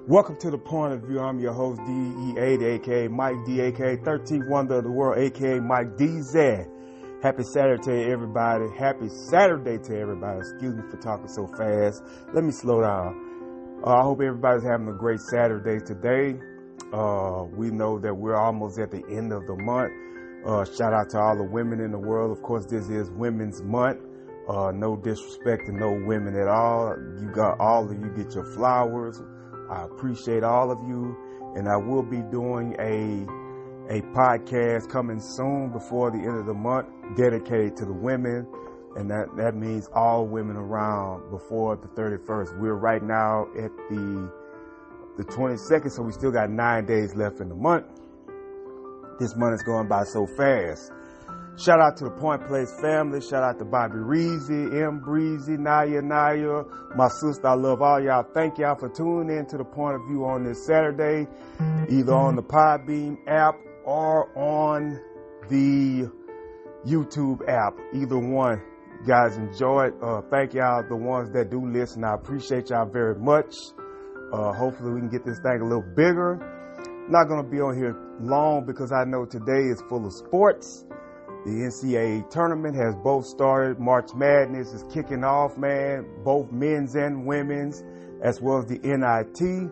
Welcome to The Point of View. I'm your host, DEA, aka Mike D, aka 13th Wonder of the World, aka Mike DZ. Happy Saturday to everybody. Happy Saturday to everybody. Excuse me for talking so fast. Let me slow down. I hope everybody's having a great Saturday today. We know that we're almost at the end of the month. Shout out to all the women in the world. Of course, this is Women's Month. No disrespect to no women at all. You got all of you get your flowers. I appreciate all of you, and I will be doing a podcast coming soon before the end of the month dedicated to the women, and that means all women around before the 31st. We're right now at the 22nd, so we still got 9 days left in the month. This month is going by so fast. Shout out to the Point Place family. Shout out to Bobby Reezy, M. Breezy, Naya, my sister. I love all y'all. Thank y'all for tuning in to The Point of View on this Saturday, either on the Podbean app or on the YouTube app. Either one. You guys enjoy it. Thank y'all, the ones that do listen. I appreciate y'all very much. Hopefully we can get this thing a little bigger. I'm not going to be on here long because I know today is full of sports. The NCAA tournament has both started. March Madness is kicking off, man. Both men's and women's, as well as the NIT.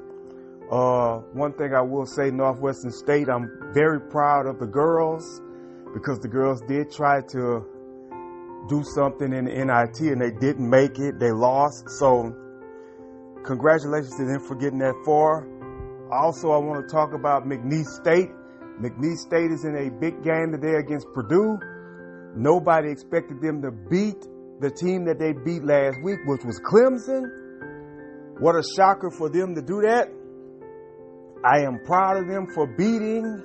One thing I will say, Northwestern State, I'm very proud of the girls because the girls did try to do something in the NIT and they didn't make it. They lost. So congratulations to them for getting that far. Also, I want to talk about McNeese State. McNeese State is in a big game today against Purdue. Nobody expected them to beat the team that they beat last week, which was Clemson. What a shocker for them to do that. I am proud of them for beating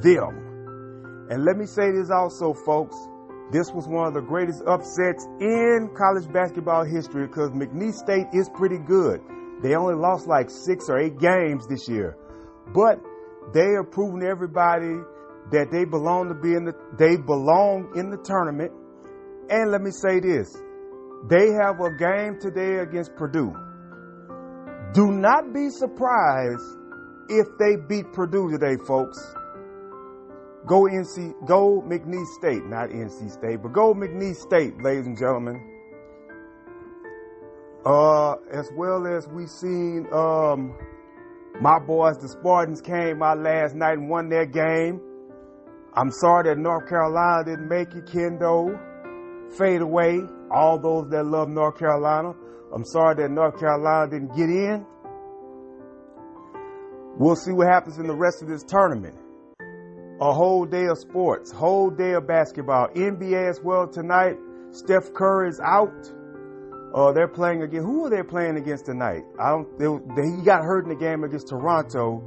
them. And let me say this also, folks. This was one of the greatest upsets in college basketball history because McNeese State is pretty good. They only lost like 6 or 8 games this year. But they are proving to everybody that they belong in the tournament. And let me say this. They have a game today against Purdue. Do not be surprised if they beat Purdue today, folks. Go McNeese State, not NC State, but go McNeese State, ladies and gentlemen. As well as we seen my boys, the Spartans, came out last night and won their game. I'm sorry that North Carolina didn't make it. Kendo, fade away. All those that love North Carolina. I'm sorry that North Carolina didn't get in. We'll see what happens in the rest of this tournament. A whole day of sports, whole day of basketball. NBA as well tonight. Steph Curry is out. They're playing again. Who are they playing against tonight? He got hurt in the game against Toronto.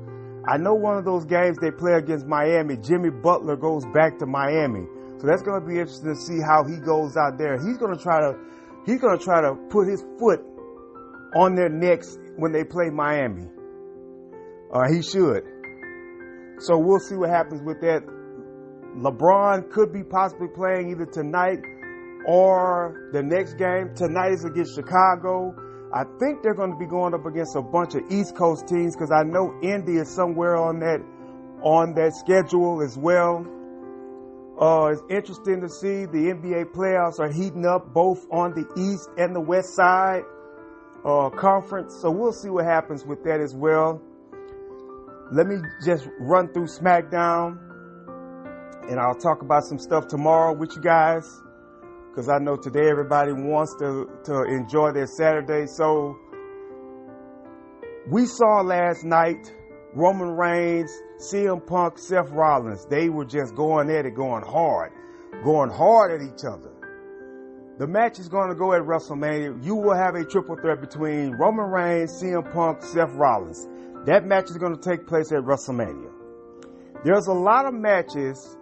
I know one of those games they play against Miami. Jimmy Butler goes back to Miami, so that's going to be interesting to see how he goes out there. He's going to try to put his foot on their necks when they play Miami. He should. So we'll see what happens with that. LeBron could be possibly playing either tonight or the next game. Tonight is against Chicago. I think they're going to be going up against a bunch of East Coast teams because I know Indy is somewhere on that schedule as well. It's interesting to see the NBA playoffs are heating up both on the East and the West side conference. So we'll see what happens with that as well. Let me just run through SmackDown and I'll talk about some stuff tomorrow with you guys. Because I know today everybody wants to enjoy their Saturday. So we saw last night Roman Reigns, CM Punk, Seth Rollins. They were just going at it, going hard at each other. The match is going to go at WrestleMania. You will have a triple threat between Roman Reigns, CM Punk, Seth Rollins. That match is going to take place at WrestleMania. There's a lot of matches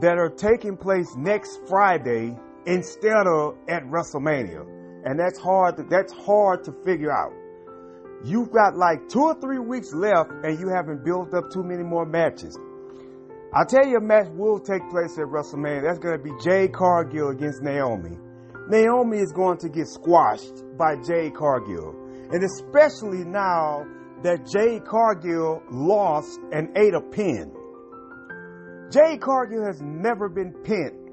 that are taking place next Friday instead of at WrestleMania. And that's hard to figure out. You've got like 2 or 3 weeks left and you haven't built up too many more matches. I'll tell you a match will take place at WrestleMania. That's going to be Jade Cargill against Naomi. Naomi is going to get squashed by Jade Cargill. And especially now that Jade Cargill lost and ate a pin. Jade Cargill has never been pinned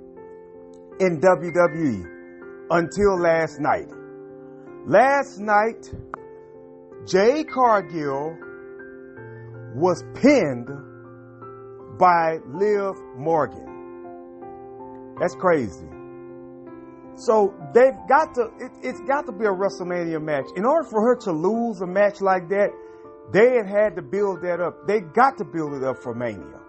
in WWE until last night. Last night, Jade Cargill was pinned by Liv Morgan. That's crazy. So it's got to be a WrestleMania match. In order for her to lose a match like that, they had to build that up. They got to build it up for Mania.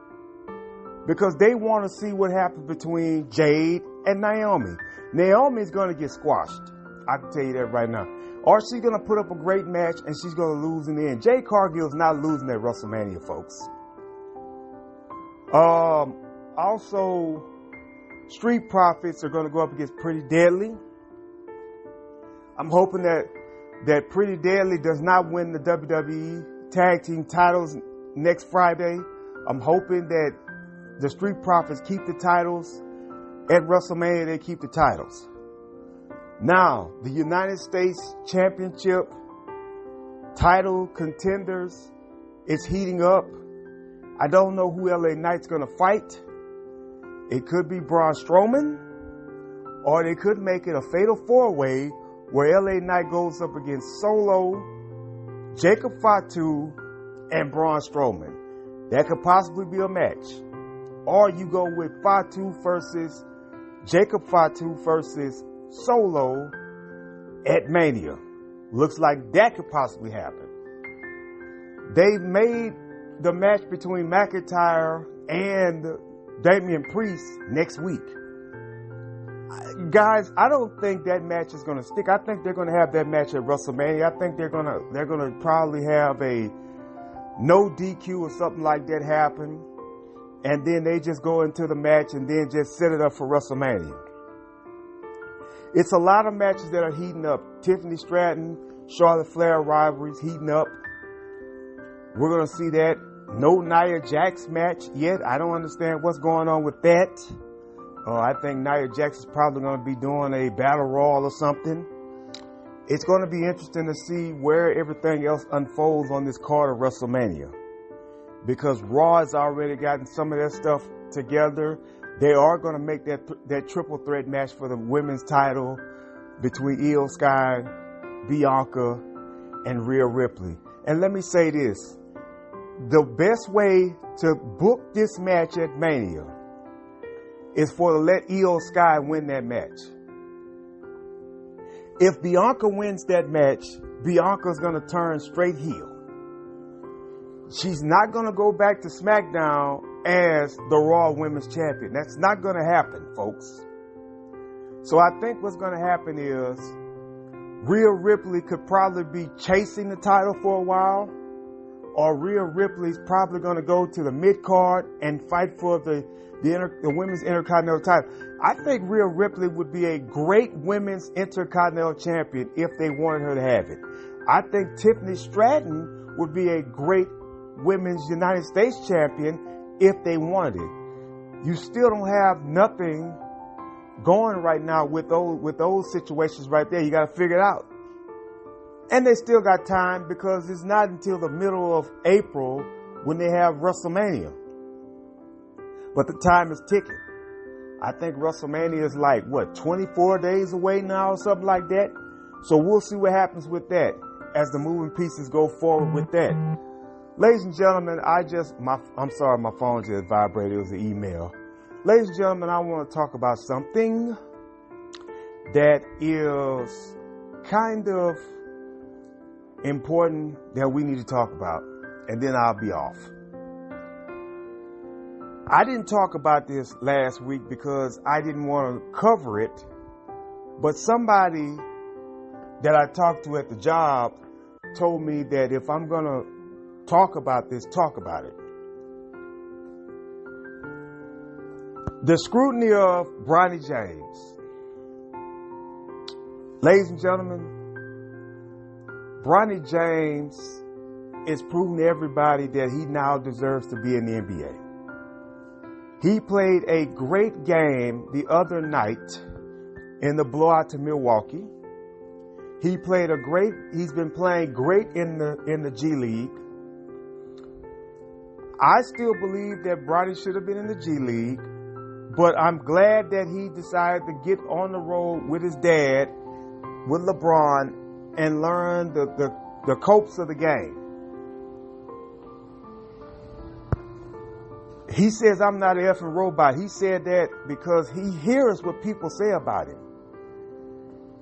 Because they want to see what happens between Jade and Naomi. Naomi's going to get squashed. I can tell you that right now. Or she's going to put up a great match and she's going to lose in the end. Jade Cargill's not losing at WrestleMania, folks. Also, Street Profits are going to go up against Pretty Deadly. I'm hoping that Pretty Deadly does not win the WWE Tag Team titles next Friday. I'm hoping that the Street Profits keep the titles. At WrestleMania, they keep the titles. Now, the United States Championship title contenders is heating up. I don't know who LA Knight's going to fight. It could be Braun Strowman, or they could make it a fatal four-way where LA Knight goes up against Solo, Jacob Fatu, and Braun Strowman. That could possibly be a match. Or you go with Fatu versus Jacob Fatu versus Solo at Mania. Looks like that could possibly happen. They've made the match between McIntyre and Damian Priest next week. Guys, I don't think that match is going to stick. I think they're going to have that match at WrestleMania. I think they're going to probably have a no DQ or something like that happen. And then they just go into the match and then just set it up for WrestleMania. It's a lot of matches that are heating up. Tiffany Stratton, Charlotte Flair rivalries heating up. We're going to see that. No Nia Jax match yet. I don't understand what's going on with that. I think Nia Jax is probably going to be doing a battle royal or something. It's going to be interesting to see where everything else unfolds on this card of WrestleMania. Because Raw has already gotten some of that stuff together. They are going to make that triple threat match for the women's title between Io Sky, Bianca, and Rhea Ripley. And let me say this. The best way to book this match at Mania is to let Io Sky win that match. If Bianca wins that match, Bianca's going to turn straight heel. She's not going to go back to SmackDown as the Raw Women's Champion. That's not going to happen, folks. So I think what's going to happen is Rhea Ripley could probably be chasing the title for a while, or Rhea Ripley's probably going to go to the mid-card and fight for the Women's Intercontinental title. I think Rhea Ripley would be a great Women's Intercontinental Champion if they wanted her to have it. I think Tiffany Stratton would be a great Women's United States Champion if they wanted it. You still don't have nothing going right now with those situations right there. You got to figure it out. And they still got time because it's not until the middle of April when they have WrestleMania. But the time is ticking. I think WrestleMania is 24 days away now or something like that. So we'll see what happens with that as the moving pieces go forward with that. Ladies and gentlemen, I'm sorry, my phone just vibrated. It was an email. Ladies and gentlemen, I want to talk about something that is kind of important that we need to talk about, and then I'll be off. I didn't talk about this last week because I didn't want to cover it, but somebody that I talked to at the job told me that if I'm going to talk about this, talk about it. The scrutiny of Bronny James. Ladies and gentlemen, Bronny James is proving to everybody that he now deserves to be in the NBA. He played a great game the other night in the blowout to Milwaukee. He's been playing great in the G League. I still believe that Bronny should have been in the G League, but I'm glad that he decided to get on the road with his dad, with LeBron, and learn the copes of the game. He says, I'm not an effing robot. He said that because he hears what people say about him.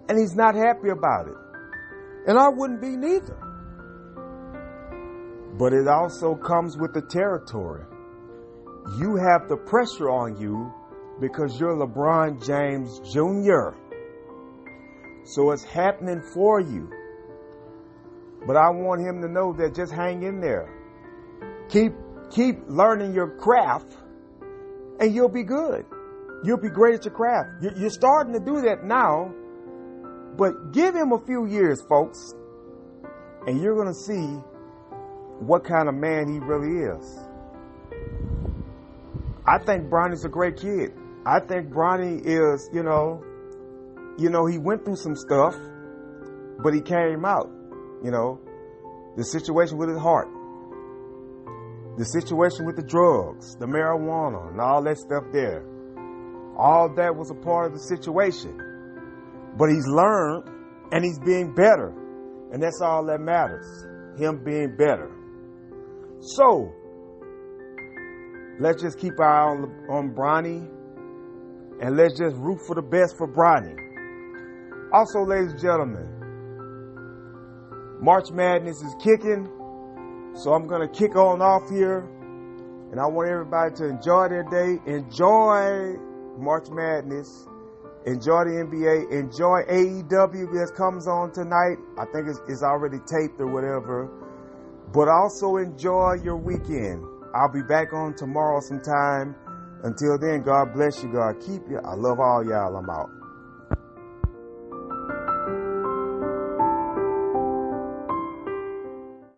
And he's not happy about it. And I wouldn't be neither. But it also comes with the territory. You have the pressure on you because you're LeBron James Jr. So it's happening for you. But I want him to know that just hang in there. Keep learning your craft and you'll be good. You'll be great at your craft. You're starting to do that now, but give him a few years, folks, and you're going to see what kind of man he really is. I think Bronny's a great kid. I think Bronny is, he went through some stuff, but he came out, the situation with his heart, the situation with the drugs, the marijuana, and all that stuff there. All that was a part of the situation. But he's learned and he's being better. And that's all that matters. Him being better. So, let's just keep our eye on Bronny. And let's just root for the best for Bronny. Also, ladies and gentlemen, March Madness is kicking. So I'm going to kick on off here. And I want everybody to enjoy their day. Enjoy March Madness. Enjoy the NBA. Enjoy AEW that comes on tonight. I think it's already taped or whatever. But also enjoy your weekend. I'll be back on tomorrow sometime. Until then, God bless you. God keep you. I love all y'all. I'm out.